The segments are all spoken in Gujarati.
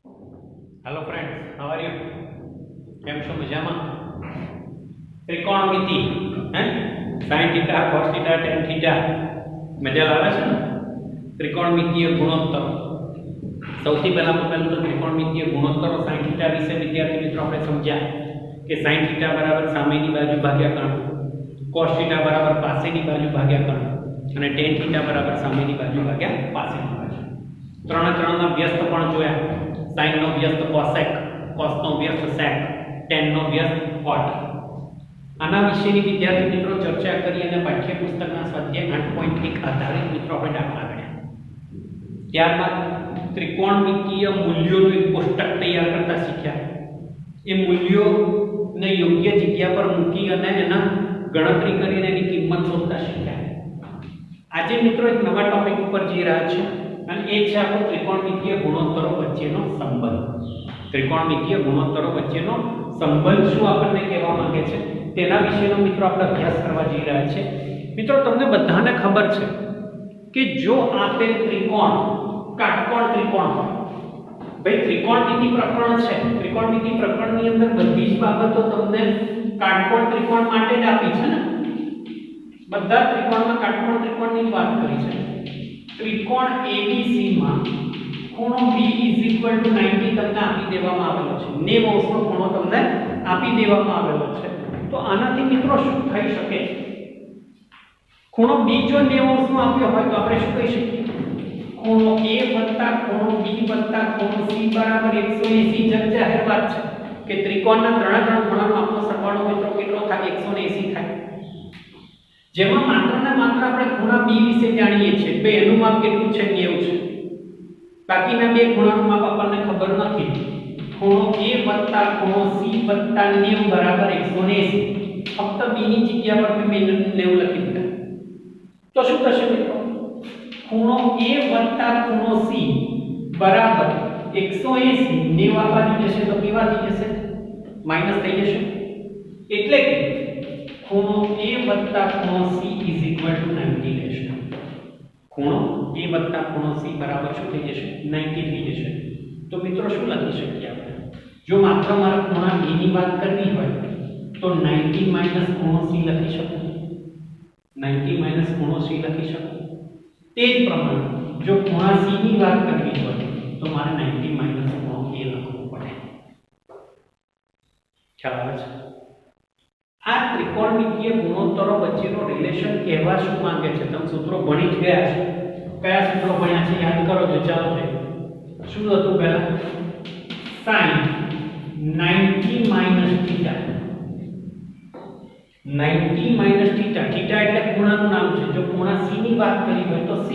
Hello friends, how are you? કેમ છો? મજામાં? ત્રિકોણમિતિ હે sin θ cos θ tan θ મજા આવે છે ને? ત્રિકોણમિતિય ગુણોત્તર સૌથી પહેલા તો ત્રિકોણમિતિય ગુણોત્તરો sin θ વિશે વિદ્યાર્થી મિત્રો આપણે સમજ્યા કે sin θ બરાબર સામેની બાજુ ભાગ્યા કર્ણ, cos θ બરાબર પાસેની બાજુ ભાગ્યા કર્ણ અને tan θ બરાબર સામેની બાજુ ભાગ્યા પાસેની બાજુ. ત્રણના વ્યસ્ત પણ જોયા. sin નો વ્યસ્ત cosec, cos નો વ્યસ્ત sec, tan નો વ્યસ્ત cot. આના વિશેની વિદ્યાર્થી મિત્રો ચર્ચા કરી અને પાઠ્યપુસ્તકના સ્વાધ્યાય 8.1 આધારિત મિત્રો આપણે દાખલા ગણ્યા. ત્યારબાદ ત્રિકોણમિતિય મૂલ્યોનું એક કોષ્ટક તૈયાર કરતા શીખ્યા. એ મૂલ્યોને યોગ્ય જગ્યા પર મૂકી અને એના ગણતરી કરીને એની કિંમત શોધતા શીખ્યા. આજે મિત્રો એક નવા ટોપિક ઉપર જઈ રહ્યા છે અને એ છે આપણો ત્રિકોણમિતિય ગુણોત્તરો વચ્ચેનો સંબંધ. ત્રિકોણમિતિય ગુણોત્તરો વચ્ચેનો સંબંધ શું આપણને કહેવા માંગે છે તેના વિશેનો મિત્રો આપણે અભ્યાસ કરવા જઈ રહ્યા છે. મિત્રો તમને બધાને ખબર છે કે જો આપેલ ત્રિકોણ કાટકોણ ત્રિકોણ હોય, ભાઈ ત્રિકોણમિતિ પ્રકરણ છે, ત્રિકોણમિતિ પ્રકરણની અંદર બધી જ બાબતો તમને કાટકોણ ત્રિકોણ માટે જ આપી છે ને. બધા ત્રિકોણમાં કાટકોણ ત્રિકોણની વાત કરી છે. ત્રિકોણ ABC માં ખૂણો B = 90 તમને આપી દેવામાં આવેલો છે. 90 અંશનો ખૂણો તમને આપી દેવામાં આવેલો છે. તો આનાથી મિત્રો શું થઈ શકે? ખૂણો B જો 90 અંશનો આપ્યો હોય તો આપણે શું કહી શકીએ? ખૂણો A ખૂણો B ખૂણો C બરાબર 180. જાહેર વાત છે કે ત્રિકોણના ત્રણ ખૂણાનો આપણો સરવાળો મિત્રો કેટલો થાય? 180 થાય. જેમાં માત્ર ને માત્ર આપણે ખૂણા B વિશે જાણીએ છીએ. બે એનું માપ કેટલું છે? 90 છે. બાકીના બે ખૂણાનું માપ આપણને ખબર નથી. ખૂણો A ખૂણો C 90 બરાબર 180. ફક્ત B ની જગ્યા પર મેં 90 લખી દીધા. તો શું થશે મિત્રો? ખૂણો A ખૂણો C બરાબર 180. 90 આ બાજુ જશે તો કેવા થઈ જશે? માઈનસ થઈ જશે. એટલે કે ખૂણો A ખૂણો C = 90 લેશે. ખૂણો A ખૂણો C બરાબર શું થઈ જશે? 90 થઈ જશે. તો મિત્રો શું લખી શકીએ આપણે? જો માત્ર મારે ખૂણા B ની વાત કરવી હોય તો 90 - ખૂણો C લખી શકું. 90 - ખૂણો C લખી શકું. તે જ પ્રમાણે જો ખૂણા C ની વાત કરવી હોય તો મારે 90 - ખૂણો A લખવું પડે. ખ્યાલ આવે છે? આ ત્રિકોણમિતિય ગુણોત્તરો વચ્ચેનો રિલેશન કહેવા શું માંગે છે? તમે સૂત્રો ભણી જ ગયા છો. કયા સૂત્રો ભણ્યા છે યાદ કરો જો. ચાલો ભાઈ, શું હતું પહેલા? sin 90 - θ. 90 - θ. θ એટલે ખૂણાનું નામ છે. જો ખૂણા C ની વાત કરી હોય તો C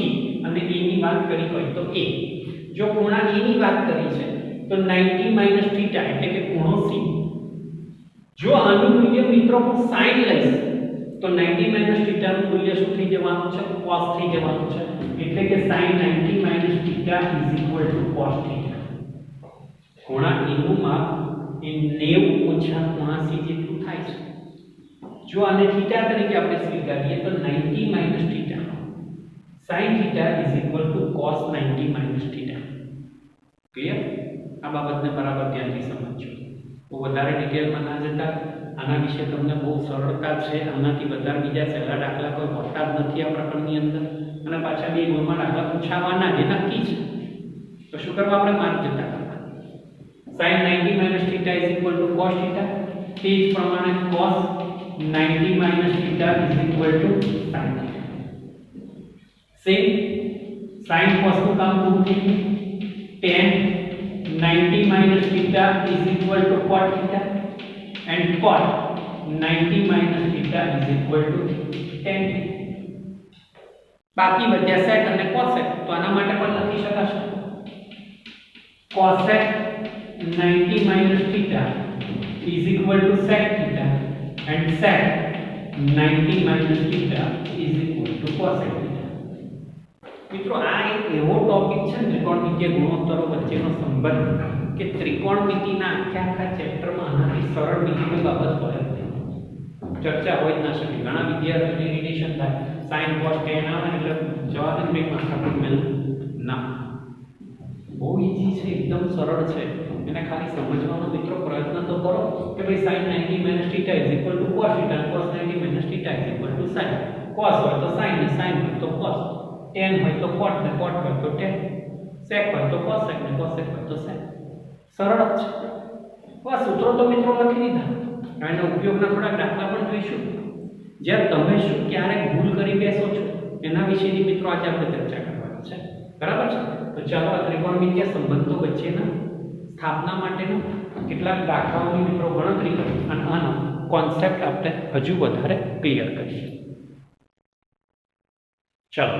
અને A ની વાત કરી હોય તો A. જો ખૂણા A ની વાત કરી છે તો 90 - θ એટલે કે ખૂણો C. જો આનું મૂલ્ય મિત્રો હું sin લઈશ તો 90 - θ નું મૂલ્ય શું થઈ જવાનું છે? cos થઈ જવાનું છે. એટલે કે sin 90 - θ = cos θ. ખૂણા A નું માપ એ 90 - ખૂણા C જેટલું થાય છે. જો આને θ તરીકે આપણે સ્વીકારીએ તો 90 - θ sin θ = cos 90 - θ. ક્લિયર? આ બાબતને બરાબર ધ્યાનથી સમજજો. તો વધારે ડિટેલમાં ના જતા, આના વિશે તમને બહુ સરળતા છે. આનાથી વધારે બીજા સહેલા દાખલા કોઈ હોતા જ નથી આ પ્રકરણની અંદર. અને પાછા બે ગુણમાં દાખલા પૂછાવાના જે નક્કી છે. તો શું કરવા? આપણે માર્ક જતા કરવા. sin 90 - θ = cos θ. તે જ પ્રમાણે cos 90 - θ = sin θ. Same sin cos નું કામ પૂરું થઈ ગયું. tan 90 - θ = cot θ and cot 90 - θ = tan θ. બાકી વધ્યા sec અને cosec. તો આના માટે પણ લખી શકાશે cosec 90 - θ = sec θ and sec 90 - θ = cosec θ. મિત્રો આ એક એવો ટોપિક છે ત્રિકોણમિતિય ગુણોત્તરો વચ્ચેનો સંબંધ કે ત્રિકોણમિતિના આખા ચેપ્ટરમાં આનાથી સરળ બીજી કોઈ બાબત હોય જ નહીં. ચર્ચા હોય જ ના શકે. ઘણા વિદ્યાર્થીઓને રિલેશન થાય sin cos tan આવે એટલે જવાબ જ કંઈક માથાકૂટ મેલ ના. બહુ ઈઝી છે. એકદમ સરળ છે, એને ખાલી સમજવાનો મિત્રો પ્રયત્ન તો કરો કે ભાઈ sin 90 - θ = cos θ, cos 90 - θ = sin, cos હોય તો sin ને sin હોય તો cos, tan હોય તો cot ને cot હોય તો tan, sec હોય તો cosec ને cosec હોય તો sec. સરળ જ છે. આ સૂત્રો તો મિત્રો લખી દીધા. આનો ઉપયોગના થોડા દાખલા પણ જોઈશું. જ્યાં તમે શું ક્યારેક ભૂલ કરી બેસો છો એના વિશેની મિત્રો આજે આપણે ચર્ચા કરવાની છે. બરાબર છે? તો ચાલો આ ત્રિકોણમિતિય સંબંધો વચ્ચેના સ્થાપના માટેનું કેટલાક દાખલાઓની મિત્રો ગણતરી કરી અને આનો કોન્સેપ્ટ આપણે હજુ વધારે ક્લિયર કરીએ. ચાલો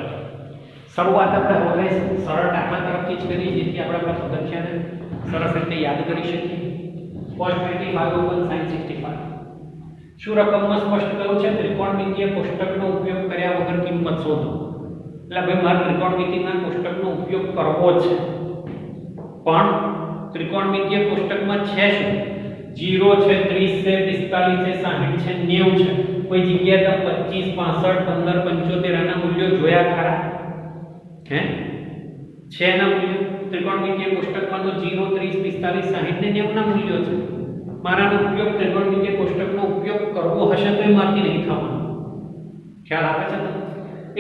શરૂઆત આપણે હવે સરળ દાખલા તરફથી જ કરીએ જેથી આપણે આપણા પગથિયાને સરસ રીતે યાદ કરી શકીએ. cos 25 sin 65 શું રકમમાં સ્પષ્ટ કર્યું છે? ત્રિકોણમિતિય કોષ્ટકનો ઉપયોગ કર્યા વગર કિંમત શોધો. એટલે ભાઈ મારે ત્રિકોણમિતિના કોષ્ટકનો ઉપયોગ કરવો છે, પણ ત્રિકોણમિતિય કોષ્ટકમાં છે શું? 0 છે, 30 છે, 45 છે, 60 છે, 90 છે. કોઈ જગ્યાએ તો 25, 65, 15, 75 આના મૂલ્યો જોયા ખરા? હે છે ના મૂલ્યો? ત્રિકોણમિતિય કોષ્ટકમાં તો 0, 30, 45, 60 ને 90 ના મૂલ્યો છે. મારાનો ઉપયોગ ત્રિકોણમિતિય કોષ્ટકનો ઉપયોગ કરવો હશે તો એ મારથી નહીં થવાનો. ખ્યાલ આવે છે તમને?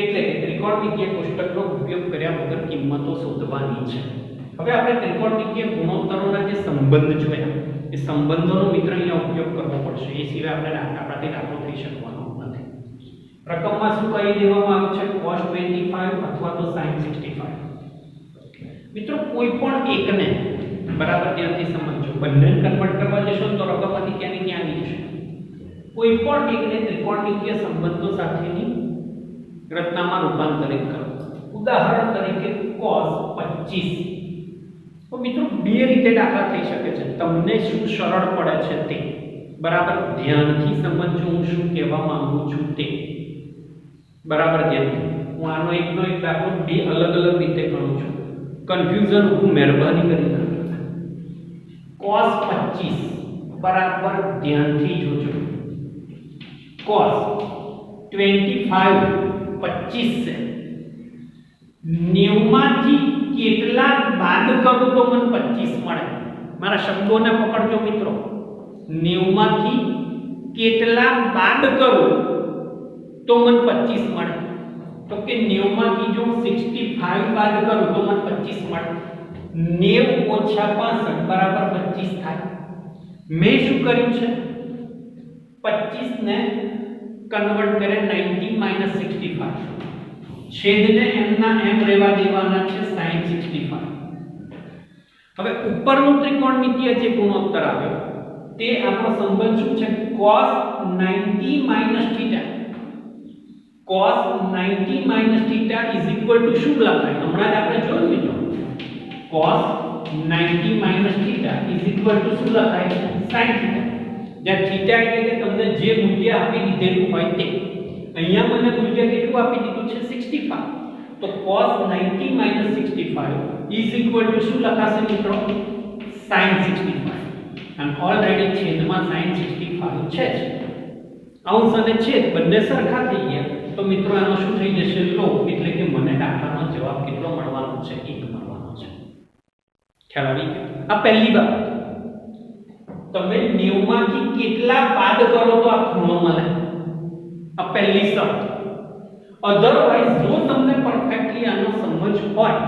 એટલે કે ત્રિકોણમિતિય કોષ્ટકનો ઉપયોગ કર્યા વગર કિંમતો શોધવાની છે. હવે આપણે ત્રિકોણમિતિય ગુણોત્તરોના જે સંબંધ જોયા એ સંબંધોનો મિત્ર અહીંયા ઉપયોગ કરવો પડશે. એ સિવાય આપણે આપણાથી દાખલો થઈ શકવાનો નથી. રકમમાં શું કહી દેવામાં આવ્યું છે? cos 25 અથવા તો sin 65. મિત્રો કોઈ પણ એકને બરાબર ધ્યાનથી સમજો. બંનેને કન્વર્ટ કરવા જશો તો રકમમાંથી ક્યાંની ક્યાં આવી જશે. કોઈ પણ એકને ત્રિકોણમિતિય સંબંધો સાથેની રચનામાં રૂપાંતરિત કરો. ઉદાહરણ તરીકે cos 25. તો મિત્રો બે રીતે દાખલા થઈ શકે છે. તમને શું સરળ પડે છે તે બરાબર ધ્યાનથી સમજો. હું શું કહેવા માંગુ છું તે બરાબર ધ્યાનથી. હું આનો એકનો એક દાખલો બે અલગ અલગ રીતે કરું છું. કન્ફ્યુઝન હું મહેરબાની કરીને cos 25 બરાબર ધ્યાનથી જોજો. cos 25 25 છે. 90 માંથી કેટલા બાદ કરું તો મને 25 મળે? મારા શબ્દોને પકડજો મિત્રો. 90 માંથી કેટલા બાદ કરું તો મને 25 મળે? તો કે 90 માંથી જો 65 બાદ કરું તો મને 25 મળે. 90 ઓછા 65 બરાબર 25 થાય. મેં શું કર્યું છે? 25 ને કન્વર્ટ કરે 90 - 65. છેદને એમના એમ રહેવા દેવાના છે sin 65. હવે ઉપરનું ત્રિકોણમિતિય જે ગુણોત્તર આવ્યો તે આપણો સંબંધ શું છે? cos 90 - θ. cos 90 - θ = શું લખાય? હમણાં જ આપણે જોયું મિત્રો. cos 90 - θ = શું લખાય? sin θ. જ્યાં θ એટલે કે તમને જે મૂલ્ય આપી દીધેલું હોય તે. અહીંયા મને મૂલ્ય કેટલું આપી દીધું છે? 65. તો cos 90 - 65 = શું લખાશે મિત્રો? sin 65. અને ઓલરેડી છેદમાં sin 65 છે જ. અંશ અને છેદ બંને સરખા થઈ ગયા તો મિત્રો આનો શું થઈ જશે? લોપ. એટલે કે મને દાખલાનો જવાબ કેટલો મળવાનો છે? 1 મળવાનો છે. ખ્યાલ આવી ગયો? આ પહેલી વાત. તમે 90 માંથી કેટલા બાદ કરો તો આ ખૂણો મળે? આ પહેલી શરત. અધરવાઇઝ જો તમને પરફેક્ટલી આનો સમજ હોય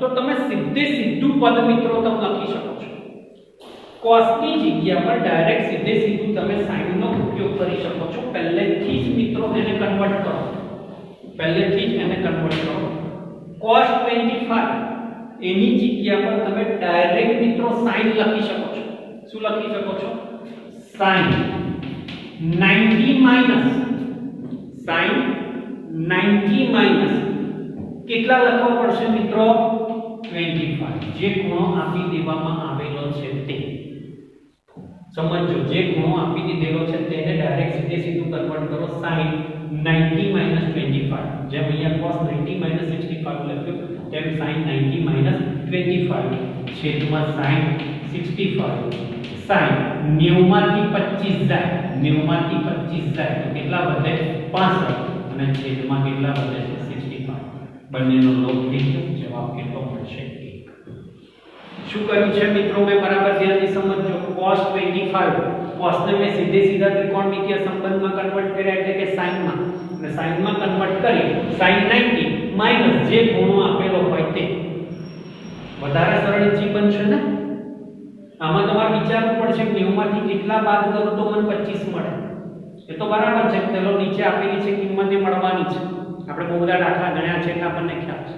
તો તમે સીધું પદ મિત્રો તમે લખી શકો છો. cos ની જગ્યા પર ડાયરેક્ટ સીધું તમે sin નો ઉપયોગ કરી શકો છો. પહેલેથી જ મિત્રો એને કન્વર્ટ કરો. cos 25 એની જગ્યા પર તમે ડાયરેક્ટ મિત્રો sin લખી શકો છો. શું લખી શકો છો? sin 90 sin 90 કેટલા લખવા પડશે મિત્રો? 25. જે ખૂણો આપી દેવામાં આવેલો છે તે સમજો. જે ખૂણો આપી દીધેલો છે તેને ડાયરેક્ટ સીધું કન્વર્ટ કરો. sin 90 - 25. જેમ અહીંયા cos 90 - 65 લખ્યું તેમ sin 90 - 25 છેદમાં sin 65. sin 90 માંથી 25 જાય. 90 માંથી 25 જાય તો કેટલા વધે? 65. અને છેદમાં કેટલા વધે છે? 65. બંનેનો લોપ થઈ ગયો. જવાબ કેટલો મળશે? 1. શું કર્યું છે મિત્રો મેં બરાબર ધ્યાનથી સમજજો cos 25 cos ને મેં સીધે સીધા ત્રિકોણમિતિય સંબંધમાં કન્વર્ટ કર્યા એટલે કે sin માં અને sin માં કન્વર્ટ કરી sin 90 માઈનસ જે ખૂણો આપેલો હોય તે વધારે સરળ જી બનશે ને આમાં તમારે વિચારવું પડશે કે 90 માંથી કેટલા બાદ કરું તો મને 25 મળે એ તો બરાબર છે ચલો નીચે આપેલી છે કિંમત એ મળવાની છે આપણે બહુ બધા દાખલા ગણ્યા છે એટલે આપણને ખ્યાલ છે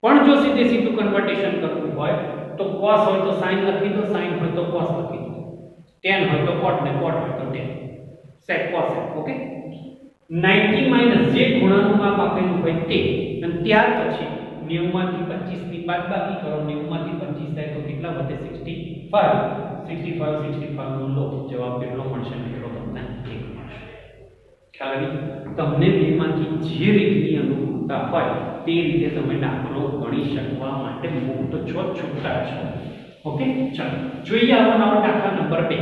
પણ જો સીધે સીધું કન્વર્ટેશન કરવું હોય તો cos હોય તો sin લખી દો sin હોય તો cos લખી દો tan હોય તો cot ને cot હોય તો tan sec cos okay 90 minus જે ખૂણાનું માપ આપેલું હોય તે અને ત્યાર પછી 90 માંથી 25 ની બાદબાકી કરો 90 માંથી 25 થાય તો કેટલા વધે 65 નો લો જવાબ કેટલો મળશે મિત્રો તમને 1 મળશે ખ્યાલ આવી તમને બેમાંથી જે રીતની અનુકૂળતા હોય તે રીતે તમે દાખલો ગણી શકવા માટે મુક્ત છો છૂટા છો ઓકે ચાલો જોઈએ આવો નવો દાખલા નંબર 2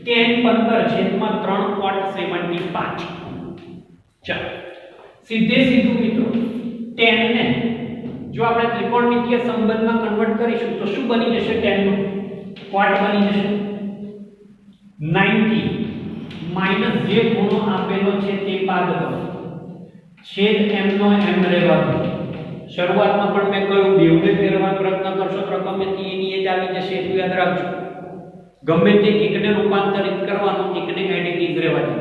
tan 15 3 cot 75 ચાલો સીધે સીધું મિત્રો tan ને જો આપણે ત્રિકોણમિતિય સંબંધમાં કન્વર્ટ કરીશું તો શું બની જશે tan નું cot બની જશે 90 માઈનસ જે ખૂણો આપેલો છે તે બાદ કરો છેદ m નો m રહેવા દો શરૂઆતમાં પણ મેં કહ્યું બેવને ફેરવવાનો પ્રયત્ન કરશો તો ગમે તે એની એ જ આવી જશે એટલું યાદ રાખજો ગમે તે એકને રૂપાંતરિત કરવાનું એકને એડિટિવ રહેવા દો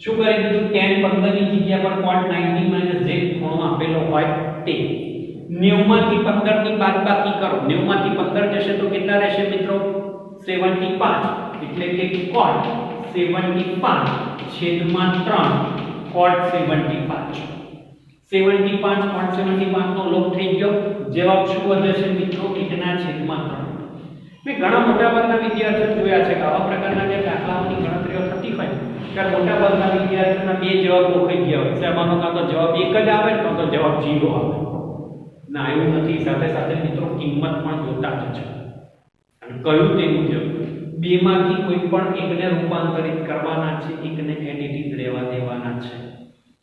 શું કરી દીધું tan 15 ની જગ્યા પર cot 90 માઈનસ જે ખૂણો આપેલો હોય તે 90 માંથી 15 ની બાદબાકી કરો 90 માંથી 15 જશે તો કેટલા રહેશે મિત્રો 75 એટલે કે cot 75 છેદમાં 3 cot 75 cot 75 નો લોપ થઈ ગયો જવાબ શું વધે છે મિત્રો 1 ના છેદમાં 3 મેં ઘણા મોટા ભાગના વિદ્યાર્થીઓ જોયા છે કે આવા પ્રકારના જે દાખલાઓની ગણતરીઓ થતી હોય ત્યારે મોટા ભાગના વિદ્યાર્થીઓના બે જવાબ ગોખાઈ ગયા હોય સામાનો કાં તો જવાબ 1 જ આવે કાં તો જવાબ 0 આવે ના એવું નથી સાથે સાથે મિત્રો કિંમત પણ જોતા જ છે અને કહ્યું તે મુજબ બેમાંથી કોઈ પણ એકને રૂપાંતરિત કરવાના છે એકને એડિટિવ રહેવા દેવાના છે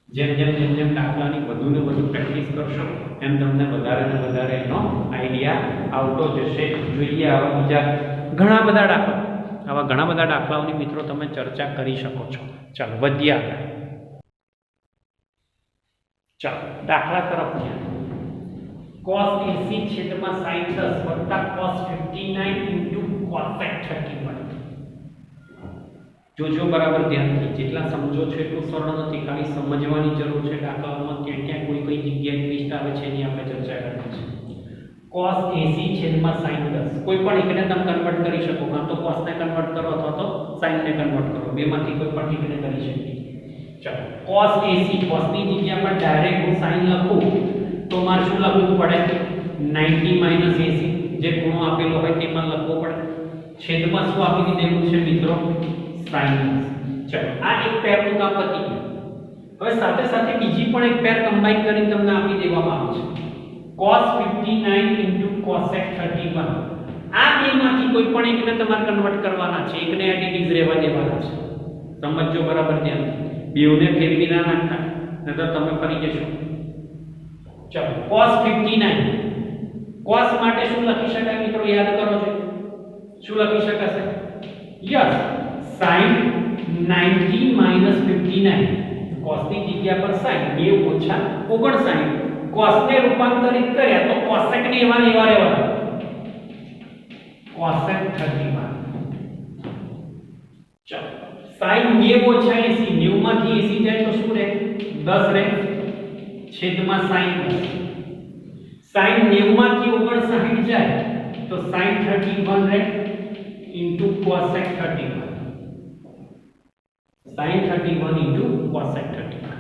જેમ દાખલાની વધુ ને વધુ પ્રેક્ટિસ કરશો એમ તમને વધારે ને વધારે એનો આઈડિયા આવતો જશે જોઈએ આવા બીજા ઘણા બધા દાખલાઓની મિત્રો તમે ચર્ચા કરી શકો છો ચાલો વધીએ આગળ ચાલો દાખલા તરફ ધ્યાન cos 80 છેદમાં sin 10 વત્તા cos 59 into cosec 31 જોજો બરાબર ધ્યાનથી જેટલા સમજો છો એટલું સરળ નથી ખાલી સમજવાની જરૂર છે દાખલાઓમાં ક્યાં કોઈ કઈ જગ્યાએ ટ્વિસ્ટ આવે છે એની આપણે ચર્ચા કરવાની છે cos 80 છેદમાં sin 10 કોઈ પણ એકને તમે કન્વર્ટ કરી શકો કાં તો cos ને કન્વર્ટ કરો અથવા તો sin ને કન્વર્ટ કરો બેમાંથી કોઈ પણ એકને કરી શકીએ ચાલો cos 80 cos ની જગ્યા પર ડાયરેક્ટ હું sin લખું તો મારે શું લખવું પડે 90 માઈનસ 80 જે ખૂણો આપેલો હોય તેમાં લખવો પડે છેદમાં શું આપી દીધેલું છે મિત્રો sin ચલો આ એક પેરનું કામ પતી ગયું હવે સાથે સાથે બીજી પણ એક પેર કમ્બાઈન કરીને તમને આપી દેવામાં આવે છે cos 59 cosec 31 આ બેમાંથી કોઈ પણ એકને તમારે કન્વર્ટ કરવાના છે એકને એડિટિવ રહેવા દેવાના છે સમજો બરાબર ધ્યાન બેવને ફેરવી ના નાખતા નહીતર તમે ફરી જશો ચલો cos 59 cos માટે શું લખી શકાય મિત્રો યાદ કરો છો શું લખી શકાશે યસ sin 90 minus 59 cos ની જગ્યા પર sin 2 ઓછા 59 cos ને રૂપાંતરિત કર્યા તો cosec ને એવા રહેવા cosec 31 ચલો sin 2 ઓછા 80 90 માંથી 80 જાય તો શું રહે 10 રહે છેદમાં sin 10 sin 90 માંથી 59 જાય તો sin 31 રહે into cosec 31 sin 31 into cosec 31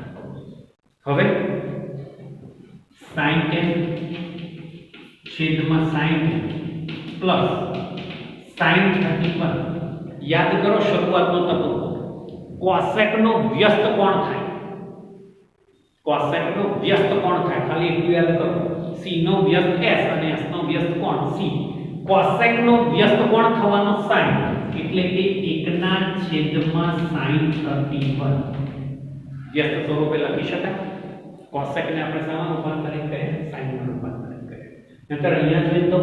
હવે sin 10 છેદમાં sin 10 પ્લસ sin 31 યાદ કરો શરૂઆતનો તબક્કો cosec નો વ્યસ્ત કોણ થાય cosec નો વ્યસ્ત કોણ થાય ખાલી એટલું યાદ કરો c નો વ્યસ્ત s અને s નો વ્યસ્ત કોણ c cosec નો વ્યસ્ત કોણ થવાનો sin એટલે કે 1 ના છેદમાં sin 31 વ્યસ્ત સ્વરૂપે લખી શકાય cosec ને આપણે શામાં રૂપાંતરિત કરીએ sin માં રૂપાંતરિત કરીએ નહીતર અહીંયા જોઈએ તો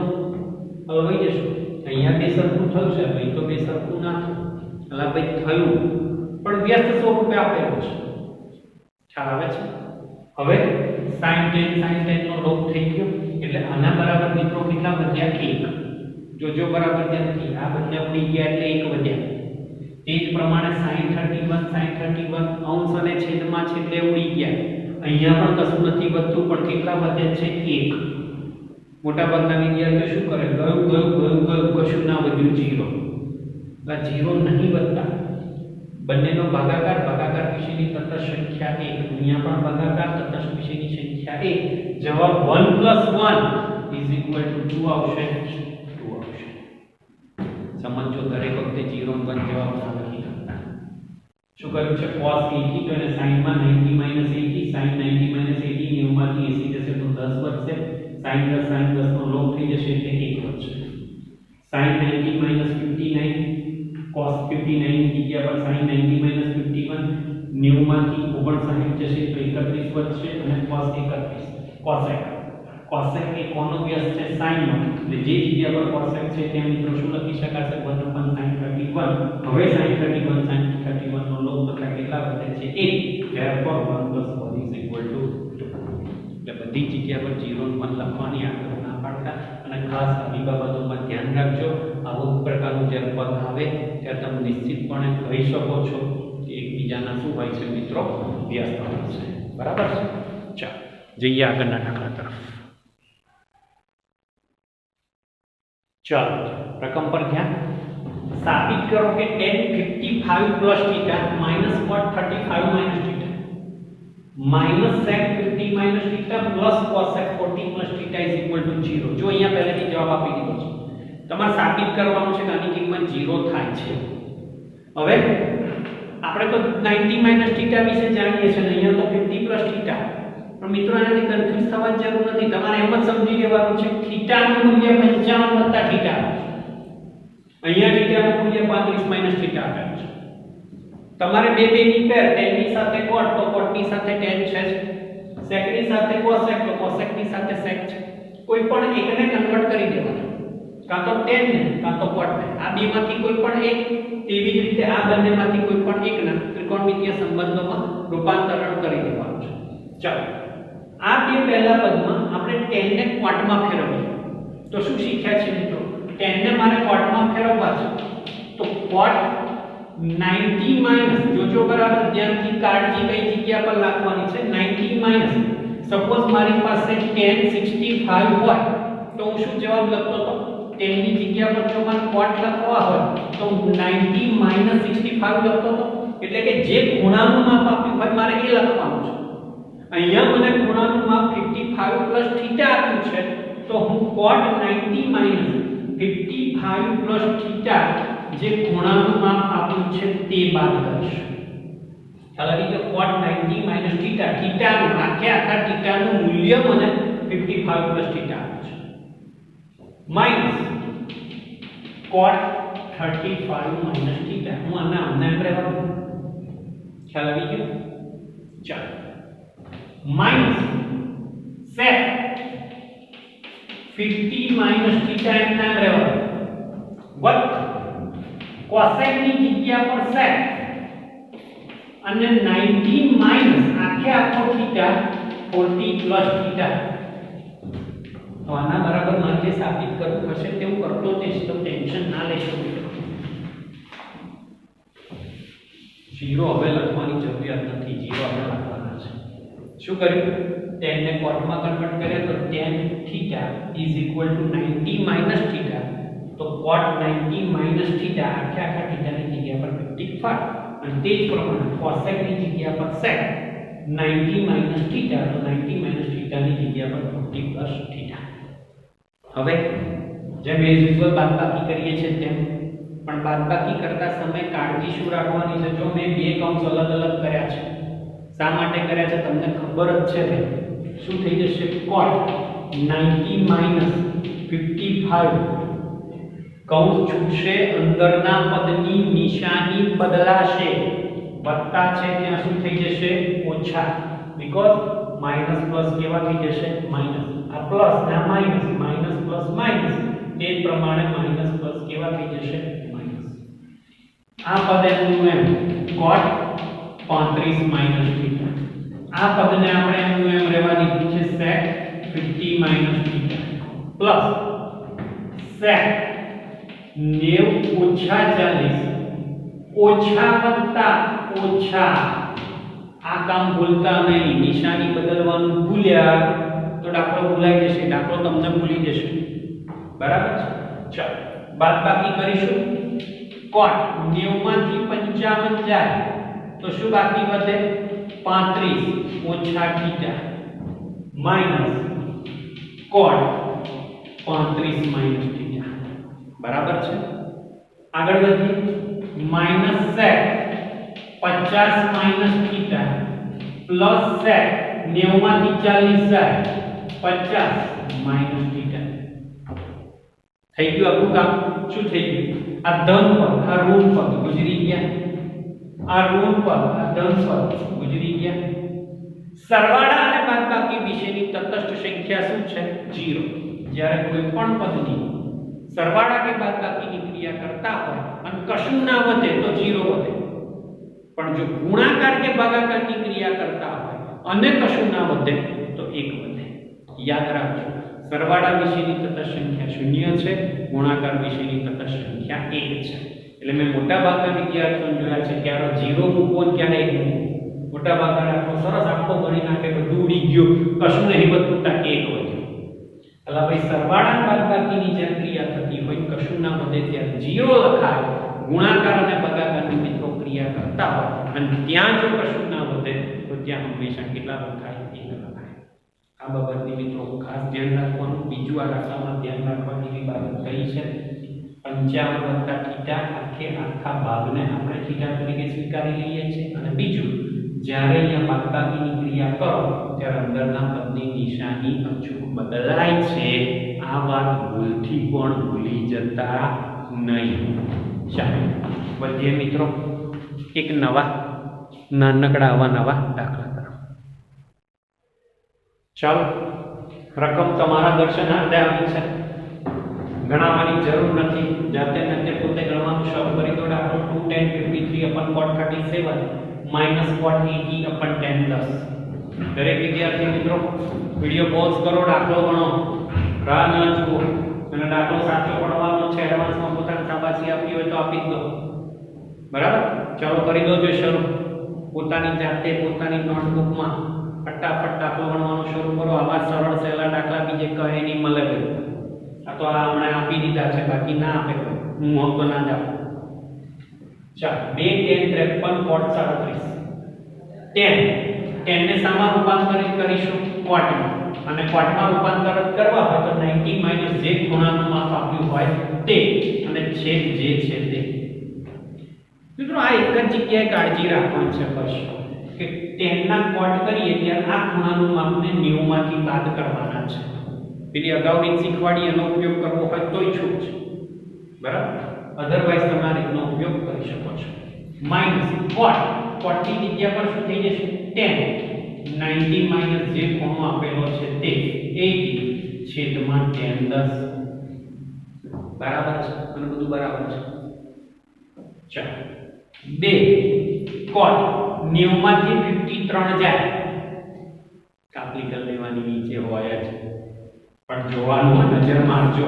સરખું થયું છે ભાઈ, તો બે સરખું ના થયું, એટલે ભાઈ થયું પણ વ્યસ્ત સ્વરૂપે આપેલું છે, ખ્યાલ આવે છે? હવે sin tan નો લોપ થઈ ગયો એટલે આના બરાબર મિત્રો કેટલા વધ્યા? 1. જો બરાબર ત્યાંથી આ બંને ઉડી ગયા એટલે 1 વધ્યા. તે જ પ્રમાણે sin 31 અંશ અને છેદમાં છે એટલે ઉડી ગયા. અહીંયા પણ કશું નથી વધતું પણ કેટલા વધે છે? 1. મોટાભાગના વિદ્યાર્થીઓ શું કરે? ગયું કશું ના વધ્યું, 0. આ 0 નહીં વધતા. બંનેનો ભાગાકાર વિશેની તટસ્થ સંખ્યા 1. અહીંયા પણ ભાગાકાર તટસ્થ વિશેની સંખ્યા 1. જવાબ 1 + 1 = 2 આવશે. 2 આવશે. સમજો દરેક વખતે 0 અને 1 જવાબ ના લખી શકતા. શું કર્યું છે? cos 80 તો એને sin માં 90 - 80, sin 90 - 80 90 માંથી 80 જશે તો 10 વધશે. sin 10 નો લોપ થઈ જશે એટલે 1 વધશે. sin 90 - 59 cos 59 ની જગ્યા પર sin 90 - 51 90 માંથી 59 જશે તો 31 વધશે અને cos 31 cosec એ કોનો વ્યસ્ત છે? sin નો. એટલે જે જગ્યા પર cosec છે ત્યાં મિત્રો શું લખી શકાશે? 1/sin 31. હવે sin 31 નો લોપ થતા કેટલા વધે છે? 1. therefore 1 + 1 = 2. એટલે બધી જગ્યા પર 0 અને 1 લખવાની આગળ ના પાડતા અને ખાસ આવી બાબતોમાં ધ્યાન રાખજો. આવો પ્રકારનું જ્યારે પદ આવે ત્યારે તમે નિશ્ચિતપણે કહી શકો છો કે એકબીજાના શું હોય છે મિત્રો? વ્યસ્ત હોય છે. બરાબર છે? ચાલો જઈએ આગળના દાખલા તરફ. ચાલો રકમ પર ધ્યાન. સાબિત કરો કે tan 55 + θ - cot 35 - θ -sec 50 - θ + cosec 40 - θ = 0. જો અહીંયા પહેલેથી જવાબ આપી દીધો છે. તમારે સાબિત કરવાનું છે કે આની કિંમત 0 થાય છે. હવે આપણે તો 90 - θ વિશે જાણીએ છીએ અને અહીંયા તો 50 + θ. પણ મિત્રો આનાથી કન્ફ્યુઝ થવાની જરૂર નથી. તમારે એમ જ સમજી લેવાનું છે θ નું મૂલ્ય 55 + θ. અહીંયા θ નું મૂલ્ય 35 - θ આપેલું છે. તમારે બે ની પેર tan ની સાથે cot તો cot ની સાથે tan છે, sec ની સાથે cosec તો cosec ની સાથે sec છે. કોઈ પણ એકને કન્વર્ટ કરી દેવાનું, કાં તો tan ને કાં તો cot ને. આ બે માંથી કોઈ પણ એક, તેવી જ રીતે આ બંનેમાંથી કોઈ પણ એકના ત્રિકોણમિતિય સંબંધોમાં રૂપાંતરણ કરી દેવાનું છે. ચાલો આ બે પહેલા પદમાં આપણે tan ને cot માં ફેરવીએ તો શું શીખ્યા છે મિત્રો? tan ને મારે cot માં ફેરવવા છે તો cot 90 - જોજો બરાબર ધ્યાનથી, કાળજી કઈ જગ્યા પર લખવાની છે? 90 - સપોઝ મારી પાસે tan 65 હોય તો હું શું જવાબ લખતો હતો? tan ની જગ્યા પર જો મારે cot લખવા હોય તો 90 - 65 લખતો હતો. એટલે કે જે ખૂણાનું માપ આપ્યું હોય મારે એ લખવાનું છે. અહીંયા મને ખૂણાનું માપ 55 + θ આપ્યું છે તો હું cot 90 - 55 + θ જે ખૂણાનું માપ આપ્યું છે તે બાદ કરીશ. ખ્યાલ આવી ગયો? cot 90 - θ, θ નું આખા θ નું મૂલ્ય મને 55 + θ આપ્યું છે માઈનસ cot 35 - θ. હું આના એમ રહેવા દઉં. ખ્યાલ આવી ગયો? ચાલો માઈનસ sec 50 - θ એમ નામ રહેવા દઉં. વત્તા cosec ની જગ્યા પર sec અને 90 - આખો θ 40 + θ. તો આના બરાબર મારે જે સાબિત કરવું હશે તેવું કરતો જઈશ તો ટેન્શન ના લેશો. 0 હવે લખવાની જરૂરિયાત નથી, 0 આપણે લખવાના છે. શું કર્યું? tan ને cot માં કન્વર્ટ કર્યા તો tan θ = 90 - θ. તો cot 90 - θ આખા θ ની જગ્યા પર 55 અને તે જ પ્રમાણે cosec ની જગ્યા પર sec 90 - θ તો 90 - θ ની જગ્યા પર 40 + θ. હવે જેમ યુઝ્યુઅલ બાદબાકી કરીએ છીએ તેમ પણ બાદબાકી કરતા સમયે કાળજી શું રાખવાની છે? જો મેં બે કૌંસ અલગ અલગ કર્યા છે, શા માટે કર્યા છે તમને ખબર જ છે ભાઈ. શું થઈ જશે? cot 90 - 55 કૌંસ છૂટશે, અંદરના પદની નિશાની બદલાશે. વત્તા છે ત્યાં શું થઈ જશે? ઓછા. બીકોઝ માઈનસ પ્લસ કેવા થઈ જશે? માઈનસ. આ પ્લસ ના માઈનસ, માઈનસ પ્લસ માઈનસ તે જ પ્રમાણે માઈનસ પ્લસ કેવા થઈ જશે માઈનસ આ પદ એનું એમ cot 35 માઈનસ થીટા આ પદને આપણે એનું એમ રહેવા દીધું છે sec 50 minus theta plus sec 90 ઓછા 40 ઓછા વત્તા ઓછા આ કામ ભૂલતા નહીં નિશાની બદલવાનું ભૂલ્યા તો દાખલો ભૂલાઈ જશે દાખલો તમને ભૂલી જશે બરાબર છે ચાલો બાદબાકી કરીશું cot 90 માંથી 55 જાય તો શું બાકી વધે 35 ઓછા theta minus cot 35 minus theta બરાબર છે આગળ વધીએ minus sec 50 minus theta plus sec 90 માંથી 40 જાય 50 માઈનસ થીટા થઈ ગયું આપણું કામ શું થઈ ગયું આ ધન પદ આ ઋણ પદ ગુજરી ગયા આ ઋણ પદ આ ધન પદ ગુજરી ગયા સરવાળા અને બાદબાકી વિશેની તટસ્થ સંખ્યા શું છે 0 જ્યારે કોઈ પણ પદની સરવાળા કે બાદબાકીની ક્રિયા કરતા હોય અને કશું ના વધે તો 0 વધે પણ જો ગુણાકાર કે ભાગાકારની ક્રિયા કરતા હોય અને કશું ના વધે તો 1 વધે યાદ રાખજો સરવાળા વિશેની તટસ્થ સંખ્યા 0 છે ગુણાકાર વિશેની તટસ્થ સંખ્યા 1 છે એટલે મેં મોટા ભાગના વિદ્યાર્થીઓને જોયા છે ક્યારે 0 મૂકવો અને ક્યારે 1 મૂકવો મોટા ભાગના આખો સરસ આખો ગણી નાખે બધું ઉડી ગયું કશું નહીં વધતું તા 1 વધ્યો એટલે ભાઈ સરવાળા બાદબાકીની જે ક્રિયા થતી હોય કશું ના વધે ત્યારે 0 લખાય ગુણાકાર અને ભાગાકારની મિત્રો ક્રિયા કરતા હોય અને ત્યાં જો કશું ના વધે તો ત્યાં હંમેશા કેટલા લખાય 1 લખાય આ બાબતની મિત્રો ખાસ ધ્યાન રાખવાનું બીજું આ દાખલામાં ધ્યાન રાખવાની એવી બાબત કઈ છે 55 વત્તા થીટા આખા ભાગને આપણે થીટા તરીકે સ્વીકારી લઈએ છીએ અને બીજું જ્યારે અહીંયા બાદબાકીની ક્રિયા કરો ત્યારે અંદરના પદની નિશાની અચૂક બદલાય છે આ વાત ભૂલથી પણ ભૂલી જતા નહીં ચાલો વધીએ મિત્રો એક નવા નાનકડા આવા નવા દાખલા તરફ ચાલો રકમ તમારા દર્શનાર્થે આવી છે ગણવાની જરૂર નથી જાતે ને પોતે ગણવાનું શરૂ કરી દો દાખલો 2 10 53 upon cot 37 minus cot 80 upon tan 10 દરેક વિદ્યાર્થી મિત્રો વિડિયો પોઝ કરો દાખલો ગણો રાહ ન જુઓ અને દાખલો સાચો પડવાનો છે એડવાન્સમાં પોતાની શાબાશી આપી હોય તો આપી દો બરાબર ચાલો કરી દો જો શરૂ પોતાની જાતે પોતાની નોટબુકમાં ફટાફટ દાખલો ગણવાનું શરૂ કરો આવા સરળ સહેલા દાખલા બીજે કહે નહીં મળે આ તો આ હમણાં આપી દીધા છે બાકી ના આપે હું હોત તો ના જ આપું ચાલો 2 10 53 cot 37 10 ને શામાં રૂપાંતરિત કરીશું ક્વોટમાં અને ક્વોટમાં રૂપાંતરિત કરવા હોય તો 90 માઈનસ જે ખૂણાનું માપ આપ્યું હોય તે અને છેદ જે છે તે મિત્રો આ એક જ જગ્યાએ કાળજી રાખવાની છે બસ કે 10 ના ક્વોટ કરીએ ત્યારે આ ખૂણાનું માપને 90 માંથી બાદ કરવાના છે પેલી અગાઉની શીખવાડી એનો ઉપયોગ કરવો હોય તોય છૂટ છે બરાબર અધરવાઇઝ તમારે એનો ઉપયોગ કરી શકો છો માઈનસ cot ની જગ્યા પર શું થઈ જશે 10 90 માઈનસ જે ખૂણો આપેલો છે તે 80 છેદમાં tan 10 બરાબર છે અને બધું બરાબર છે ચાલો 2 cot 90 માંથી 53 જાય કાપલી કરી લેવાની નીચે હોય જ પણ જોવાનું નજર મારજો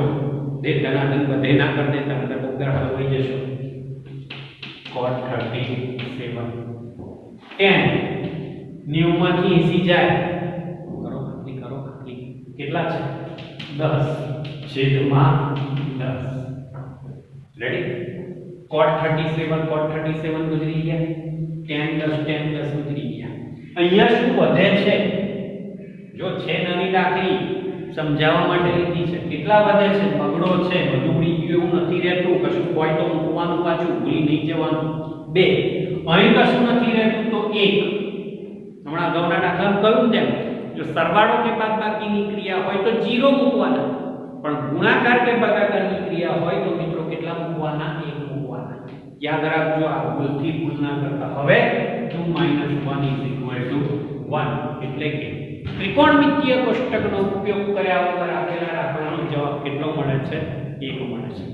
દે ધનાધન બધે ના કરી દેતા અંદર બગર હલવાઈ જશો cot 37 10 90 માંથી 80 જાય કરો ખાલી કેટલા છે 10 છેદમાં 10 રેડી cot 37 ગુજરી ગયા tan 10 ગુજરી ગયા અહીંયા શું વધે છે જો છે નાની દાખલી સમજાવવા માટે લીધી છે કેટલા વધે છે બગડો છે બધું ઉડી ગયું એવું નથી રહેતું કશું હોય તો મૂકવાનું પાછું ભૂલી નહીં જવાનું 2 અહીં કશું નથી રહેતું તો 1 હમણાં અગાઉના દાખલામાં કહ્યું તેમ જો સરવાળો કે બાદબાકીની ક્રિયા હોય તો 0 મૂકવાના પણ ગુણાકાર કે ભાગાકારની ક્રિયા હોય તો મિત્રો કેટલા મૂકવાના 1 મૂકવાના યાદ રાખજો આ ભૂલથી ભૂલ ના કરતા હવે 2 - 1 1 એટલે કે ત્રિકોણમિતીય કોષ્ટકનો ઉપયોગ કર્યા વગર આપેલા દાખલાનો જવાબ કેટલો મળે છે? 1 મળે છે.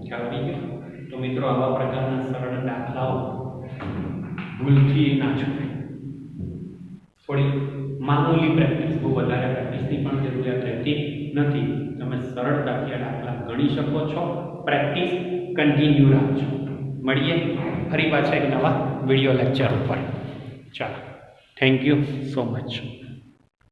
ખ્યાલ આવી ગયો? તો મિત્રો આવા પ્રકારના સરળ દાખલાઓ ભૂલથી ના છૂટે. થોડી મામૂલી પ્રેક્ટિસ, બહુ વધારે પ્રેક્ટિસની પણ જરૂરિયાત રહેતી નથી. તમે સરળતાથી આ દાખલા ગણી શકો છો. પ્રેક્ટિસ કન્ટિન્યુ રાખજો. મળીએ ફરી પાછા એક નવા વિડીયો લેક્ચર ઉપર. ચાલો, થેન્ક યુ સો મચ.